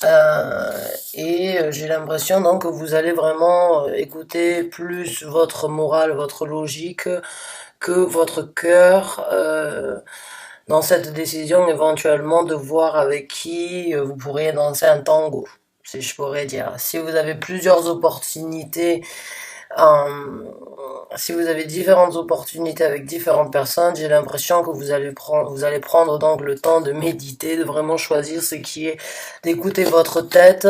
J'ai l'impression donc que vous allez vraiment écouter plus votre morale, votre logique que votre cœur dans cette décision éventuellement de voir avec qui vous pourriez danser un tango, si je pourrais dire. Si vous avez plusieurs opportunités euh, si vous avez différentes opportunités avec différentes personnes, j'ai l'impression que vous allez prendre donc le temps de méditer, de vraiment choisir ce qui est, d'écouter votre tête,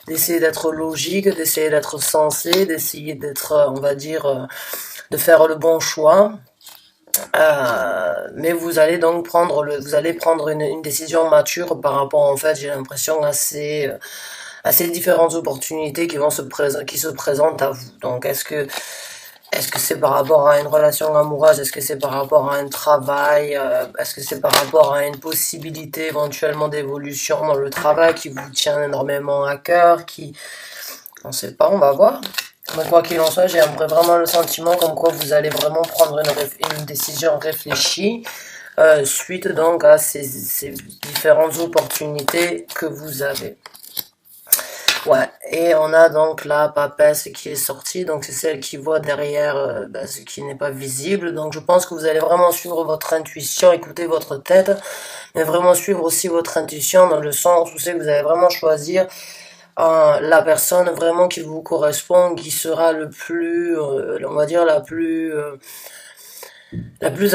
d'essayer d'être logique, d'essayer d'être sensé, d'essayer d'être, on va dire, de faire le bon choix. Mais vous allez donc vous allez prendre une décision mature par rapport, en fait, j'ai l'impression à ces différentes opportunités qui se présentent à vous. Donc, est-ce que c'est par rapport à une relation amoureuse? Est-ce que c'est par rapport à un travail? Est-ce que c'est par rapport à une possibilité éventuellement d'évolution dans le travail qui vous tient énormément à cœur? On sait pas, on va voir. Mais quoi qu'il en soit, j'ai vraiment le sentiment comme quoi vous allez vraiment prendre une décision réfléchie suite donc à ces différentes opportunités que vous avez. Ouais, et on a donc la papesse qui est sortie, donc c'est celle qui voit derrière ce qui n'est pas visible. Donc je pense que vous allez vraiment suivre votre intuition, écouter votre tête, mais vraiment suivre aussi votre intuition dans le sens où c'est que vous allez vraiment choisir la personne vraiment qui vous correspond, qui sera le plus, on va dire la plus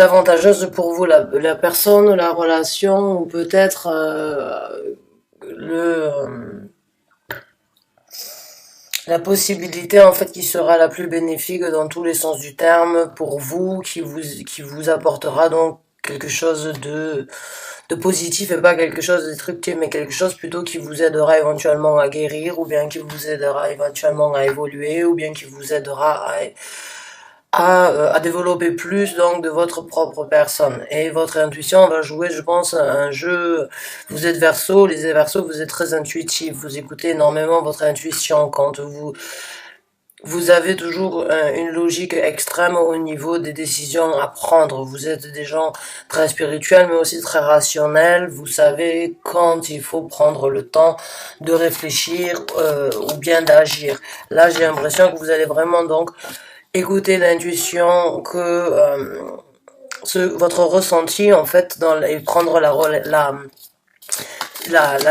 avantageuse pour vous, la personne, la relation, ou peut-être le la possibilité en fait qui sera la plus bénéfique dans tous les sens du terme pour vous, qui vous apportera donc quelque chose de positif et pas quelque chose de destructif, mais quelque chose plutôt qui vous aidera éventuellement à guérir, ou bien qui vous aidera éventuellement à évoluer, ou bien qui vous aidera à développer plus donc de votre propre personne. Et votre intuition va jouer, je pense, un jeu. Vous êtes Verseau, les Verseaux, vous êtes très intuitifs, vous écoutez énormément votre intuition quand vous avez toujours une logique extrême au niveau des décisions à prendre. Vous êtes des gens très spirituels, mais aussi très rationnels. Vous savez quand il faut prendre le temps de réfléchir ou bien d'agir. Là, j'ai l'impression que vous allez vraiment donc écouter l'intuition, que votre ressenti en fait et prendre la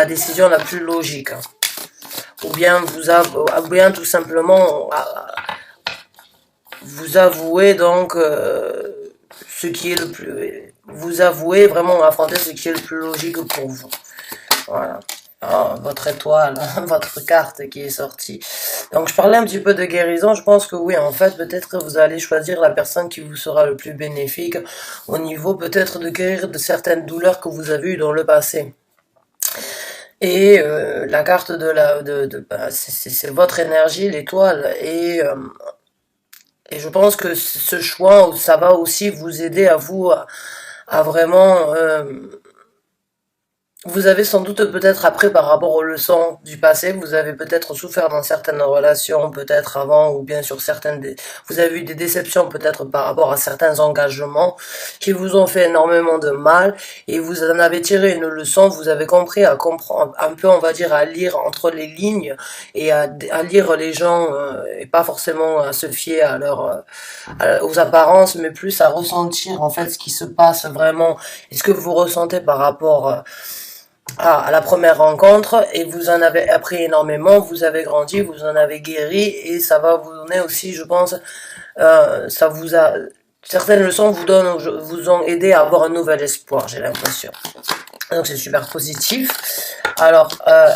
décision la plus logique. Ou bien tout simplement vous avouez donc ce qui est le plus, vous avouez vraiment affronter ce qui est le plus logique pour vous. Voilà. Ah, votre étoile, votre carte qui est sortie. Donc je parlais un petit peu de guérison, je pense que oui, en fait, peut-être que vous allez choisir la personne qui vous sera le plus bénéfique au niveau peut-être de guérir de certaines douleurs que vous avez eues dans le passé. Et la carte c'est votre énergie, l'étoile, et je pense que ce choix, ça va aussi vous aider à vous à vraiment vous avez sans doute peut-être appris par rapport aux leçons du passé, vous avez peut-être souffert dans certaines relations, peut-être avant, ou bien sur vous avez eu des déceptions peut-être par rapport à certains engagements qui vous ont fait énormément de mal, et vous en avez tiré une leçon, vous avez compris à comprendre, un peu on va dire à lire entre les lignes, et à lire les gens, et pas forcément à se fier aux apparences, mais plus à ressentir en fait ce qui se passe vraiment, et ce que vous ressentez par rapport à la première rencontre, et vous en avez appris énormément, vous avez grandi, vous en avez guéri, et ça va vous donner aussi, je pense, ça vous a, certaines leçons vous ont aidé à avoir un nouvel espoir, j'ai l'impression. Donc c'est super positif. Alors,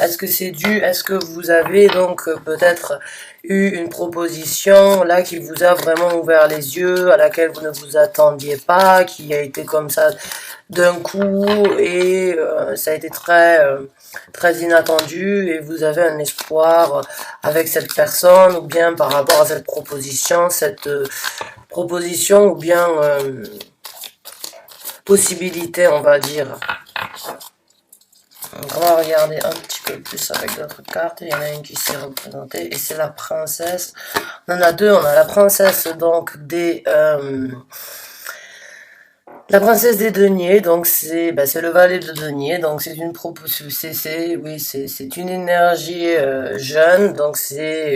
est-ce que vous avez donc peut-être eu une proposition là qui vous a vraiment ouvert les yeux, à laquelle vous ne vous attendiez pas, qui a été comme ça d'un coup, et ça a été très inattendu, et vous avez un espoir avec cette personne, ou bien par rapport à cette proposition, ou bien possibilité, on va dire. Donc on va regarder un petit peu plus avec d'autres cartes. Il y en a une qui s'est représentée, et c'est la princesse. On en a deux. On a la princesse donc La princesse des deniers, donc c'est le valet de denier, donc c'est une énergie jeune, donc c'est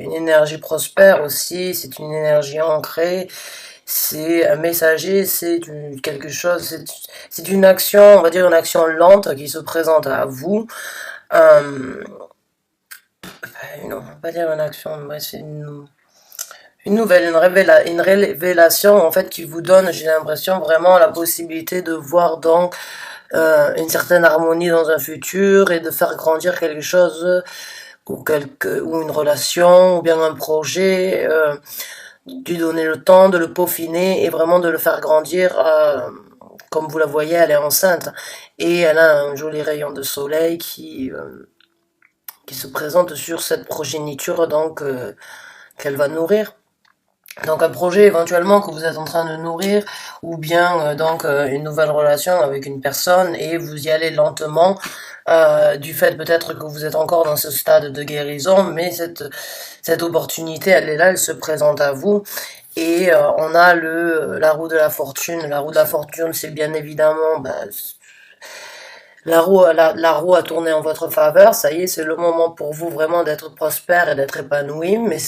une énergie prospère aussi, c'est une énergie ancrée, c'est un messager, quelque chose, c'est une action, on va dire une action lente qui se présente à vous. Euh, non, on va pas dire une action, mais c'est une révélation en fait qui vous donne, j'ai l'impression, vraiment la possibilité de voir donc une certaine harmonie dans un futur et de faire grandir quelque chose ou une relation ou bien un projet, lui donner le temps de le peaufiner et vraiment de le faire grandir. Comme vous la voyez, elle est enceinte et elle a un joli rayon de soleil qui se présente sur cette progéniture donc qu'elle va nourrir. Donc un projet éventuellement que vous êtes en train de nourrir ou bien une nouvelle relation avec une personne et vous y allez lentement du fait peut-être que vous êtes encore dans ce stade de guérison, mais cette opportunité elle est là, elle se présente à vous. Et on a la roue de la fortune. La roue de la fortune, c'est bien évidemment la roue a tourné en votre faveur. Ça y est, c'est le moment pour vous vraiment d'être prospère et d'être épanoui. Mais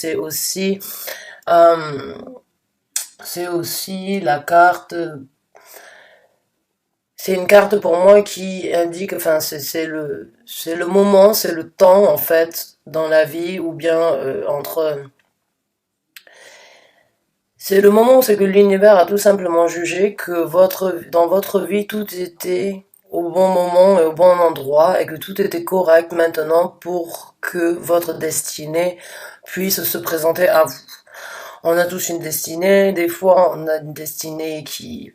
euh, c'est aussi la carte. C'est une carte pour moi qui indique, enfin, c'est le moment, c'est le temps en fait dans la vie ou bien c'est le moment où c'est que l'univers a tout simplement jugé que dans votre vie, tout était au bon moment et au bon endroit et que tout était correct maintenant pour que votre destinée puisse se présenter à vous. On a tous une destinée, des fois on a une destinée qui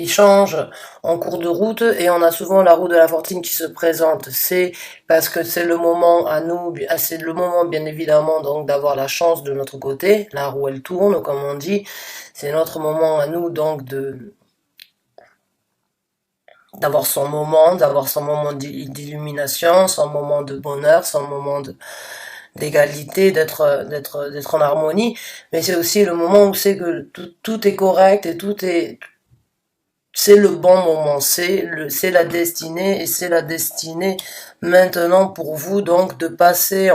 change en cours de route et on a souvent la roue de la fortune qui se présente. C'est parce que c'est le moment à nous, c'est le moment bien évidemment donc d'avoir la chance de notre côté. La roue elle tourne comme on dit. C'est notre moment à nous donc d'avoir son moment d'illumination, son moment de bonheur, son moment d'égalité, d'être en harmonie. Mais c'est aussi le moment où c'est que tout est correct et c'est le bon moment, c'est la destinée et c'est la destinée maintenant pour vous donc de passer,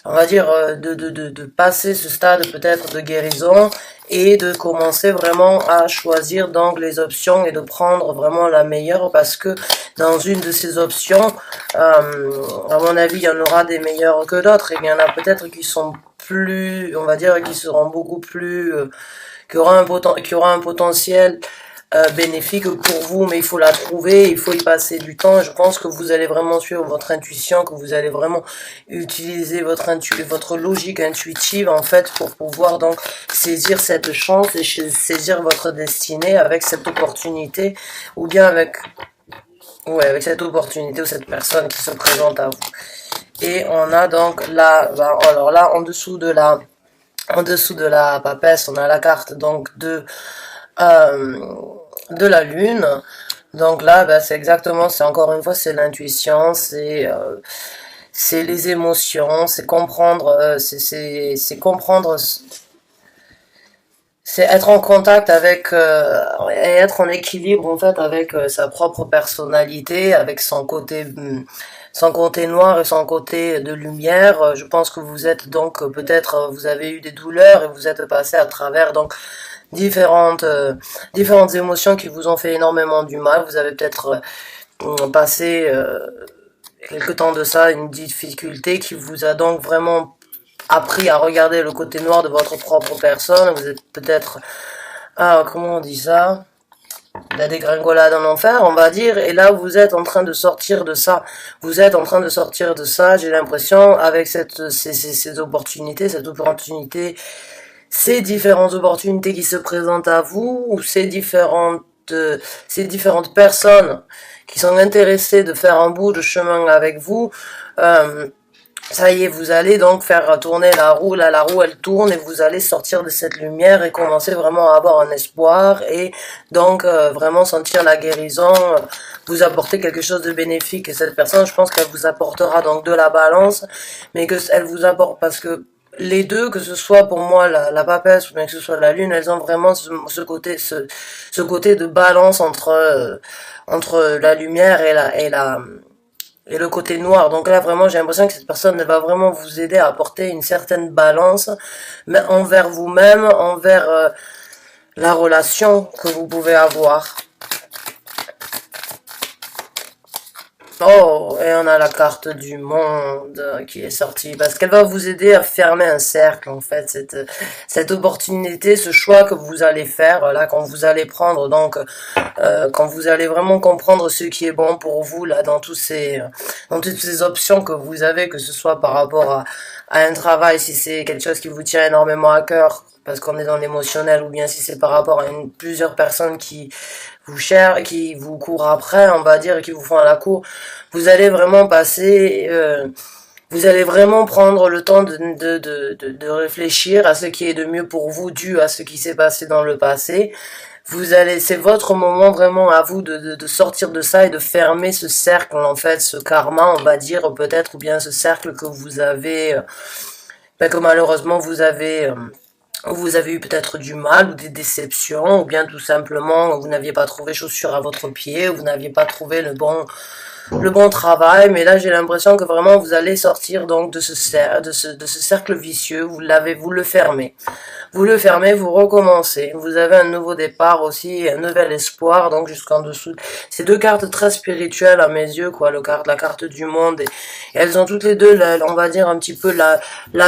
de passer ce stade peut-être de guérison et de commencer vraiment à choisir donc les options et de prendre vraiment la meilleure parce que dans une de ces options, à mon avis, il y en aura des meilleures que d'autres et il y en a peut-être qui sont plus, on va dire, qui seront beaucoup plus, qui aura un potentiel bénéfique pour vous, mais il faut la trouver, il faut y passer du temps. Je pense que vous allez vraiment suivre votre intuition, que vous allez vraiment utiliser votre logique intuitive en fait pour pouvoir donc saisir cette chance et saisir votre destinée avec cette opportunité ou bien avec cette opportunité ou cette personne qui se présente à vous. Et on a donc là, alors là en dessous de la papesse, on a la carte donc de la lune. Donc là, c'est exactement, c'est encore une fois, c'est l'intuition, c'est les émotions, c'est comprendre, c'est comprendre, c'est être en contact avec et être en équilibre en fait avec sa propre personnalité, avec son côté noir et son côté de lumière. Je pense que vous êtes donc peut-être vous avez eu des douleurs et vous êtes passé à travers donc différentes émotions qui vous ont fait énormément du mal. Vous avez peut-être passé quelque temps de ça une difficulté qui vous a donc vraiment appris à regarder le côté noir de votre propre personne. Vous êtes peut-être comment on dit ça, la dégringolade en enfer, on va dire, et là vous êtes en train de sortir de ça. Vous êtes en train de sortir de ça, j'ai l'impression, avec ces opportunités, ces différentes opportunités qui se présentent à vous, ou ces différentes personnes qui sont intéressées de faire un bout de chemin avec vous, ça y est, vous allez donc faire tourner la roue, là la roue elle tourne et vous allez sortir de cette lumière et commencer vraiment à avoir un espoir et donc vraiment sentir la guérison, vous apporter quelque chose de bénéfique et cette personne je pense qu'elle vous apportera donc de la balance mais que elle vous apporte parce que les deux, que ce soit pour moi la papesse ou bien que ce soit la lune, elles ont vraiment ce côté de balance entre la lumière et le côté noir. Donc là, vraiment, j'ai l'impression que cette personne, elle va vraiment vous aider à apporter une certaine balance, mais envers vous-même, envers la relation que vous pouvez avoir. Oh, et on a la carte du monde qui est sortie, parce qu'elle va vous aider à fermer un cercle, en fait, cette opportunité, ce choix que vous allez faire, là, quand vous allez prendre, donc, quand vous allez vraiment comprendre ce qui est bon pour vous, là, dans toutes ces options que vous avez, que ce soit par rapport à un travail, si c'est quelque chose qui vous tient énormément à cœur, parce qu'on est dans l'émotionnel, ou bien si c'est par rapport à plusieurs personnes qui vous cherchent, qui vous courent après, on va dire, et qui vous font à la cour, vous allez vraiment vous allez vraiment prendre le temps de réfléchir à ce qui est de mieux pour vous, dû à ce qui s'est passé dans le passé. C'est votre moment vraiment à vous de sortir de ça et de fermer ce cercle, en fait, ce karma, on va dire, peut-être, ou bien ce cercle que vous avez, que malheureusement vous avez eu peut-être du mal ou des déceptions, ou bien tout simplement vous n'aviez pas trouvé chaussure à votre pied, ou vous n'aviez pas trouvé le bon travail, mais là j'ai l'impression que vraiment vous allez sortir donc de ce cercle vicieux, vous le fermez. Vous le fermez, vous recommencez. Vous avez un nouveau départ aussi, un nouvel espoir, donc jusqu'en dessous. Ces deux cartes très spirituelles à mes yeux, quoi, la carte du monde, et elles ont toutes les deux, on va dire, un petit peu la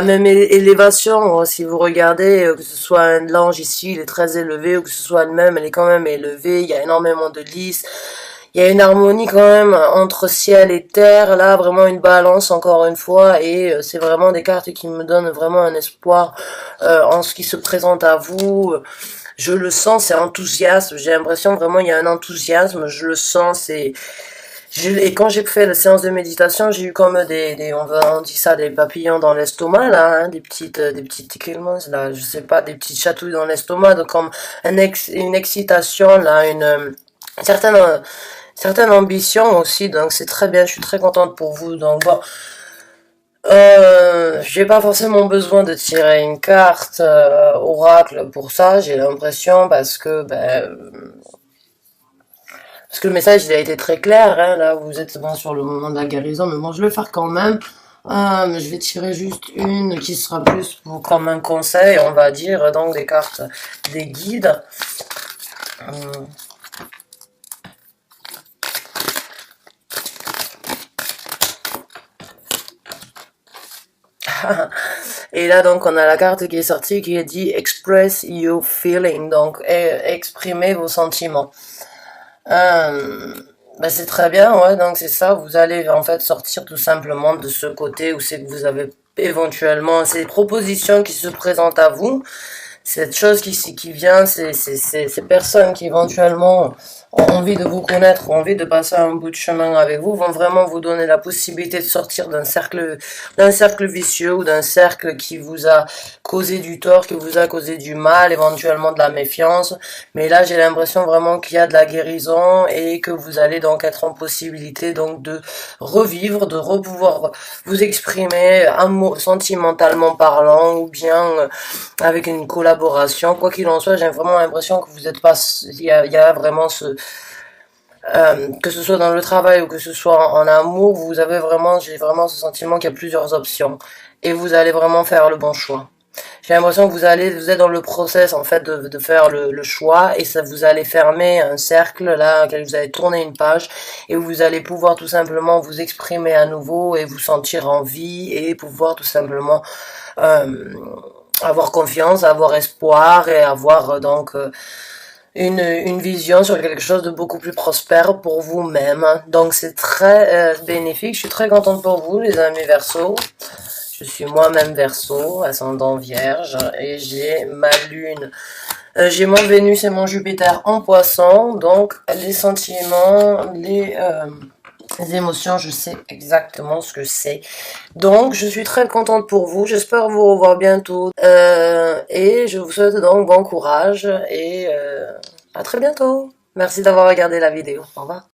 même élévation. Si vous regardez, que ce soit un ange ici, il est très élevé, ou que ce soit elle-même, elle est quand même élevée, il y a énormément de lys. Il y a une harmonie quand même entre ciel et terre, là vraiment une balance encore une fois, et c'est vraiment des cartes qui me donnent vraiment un espoir en ce qui se présente à vous. Je le sens, c'est enthousiasme, j'ai l'impression vraiment il y a un enthousiasme, je le sens, et quand j'ai fait la séance de méditation, j'ai eu comme on dit ça, des papillons dans l'estomac, là, hein, des petites ticklements, là, je sais pas, des petites chatouilles dans l'estomac, donc comme une excitation, là, certaine, euh, certaine ambition aussi, donc c'est très bien, je suis très contente pour vous, donc bon, j'ai pas forcément besoin de tirer une carte oracle pour ça, j'ai l'impression, parce que le message il a été très clair, hein, là vous êtes bon sur le moment de la guérison, mais bon je vais le faire quand même. Mais je vais tirer juste une qui sera plus comme un conseil, on va dire, donc des cartes des guides. Et là, donc, on a la carte qui est sortie qui est dit Express your feeling, donc exprimez vos sentiments. C'est très bien, ouais, donc c'est ça, vous allez en fait sortir tout simplement de ce côté où c'est que vous avez éventuellement ces propositions qui se présentent à vous, cette chose qui vient, ces personnes qui éventuellement ont envie de vous connaître, ont envie de passer un bout de chemin avec vous, vont vraiment vous donner la possibilité de sortir d'un cercle vicieux ou d'un cercle qui vous a causé du tort, qui vous a causé du mal, éventuellement de la méfiance. Mais là, j'ai l'impression vraiment qu'il y a de la guérison et que vous allez donc être en possibilité donc de revivre, pouvoir vous exprimer sentimentalement parlant ou bien avec une collaboration. Quoi qu'il en soit, j'ai vraiment l'impression que vous êtes pas, il y a vraiment que ce soit dans le travail ou que ce soit en amour, j'ai vraiment ce sentiment qu'il y a plusieurs options et vous allez vraiment faire le bon choix. J'ai l'impression que vous êtes dans le process en fait de faire le choix et ça vous allez fermer un cercle là, vous allez tourner une page et vous allez pouvoir tout simplement vous exprimer à nouveau et vous sentir en vie et pouvoir tout simplement euh, avoir confiance, avoir espoir et avoir une vision sur quelque chose de beaucoup plus prospère pour vous-même. Donc c'est très bénéfique. Je suis très contente pour vous, les amis Verseau. Je suis moi-même Verseau, ascendant Vierge, et j'ai ma lune. J'ai mon Vénus et mon Jupiter en Poisson, donc les sentiments, les émotions, je sais exactement ce que c'est. Donc, je suis très contente pour vous. J'espère vous revoir bientôt. Et je vous souhaite donc bon courage et à très bientôt. Merci d'avoir regardé la vidéo. Au revoir.